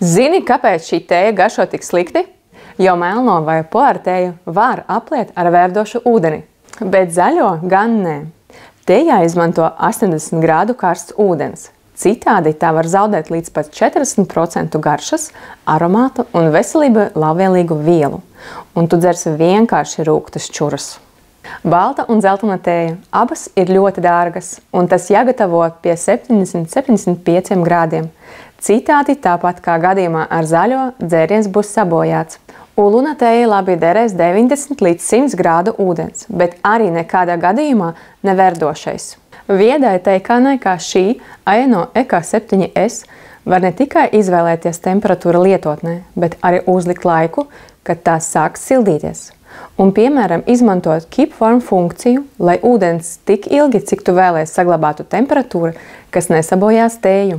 Zini, kāpēc šī tēja garšo tik slikti? Jo melno vai puāru tēju var apliet ar verdošu ūdeni, bet zaļo gan nē. Tējā izmanto 80 grādu karsts ūdens. Citādi tā var zaudēt līdz pat 40% garšas, aromātu un veselībai labvēlīgu vielu. Un tu dzersi vienkārši rūgtas čuras. Balta un zeltaina tēja abas ir ļoti dārgas, un tas jāgatavo pie 70–75 grādiem. Citādi tāpat kā gadījumā ar zaļo, dzēriens būs sabojāts. Uluna tēja labi derēs 90 līdz 100 grādu ūdens, bet arī nekādā gadījumā neverdošais. Viedai teikanai kā šī Aeno EK7S var ne tikai izvēlēties temperatūru lietotnē, bet arī uzlikt laiku, kad tās sāks sildīties. Un, piemēram, izmantot Keep Warm funkciju, lai ūdens tik ilgi, cik tu vēlies saglabātu temperatūru, kas nesabojās tēju.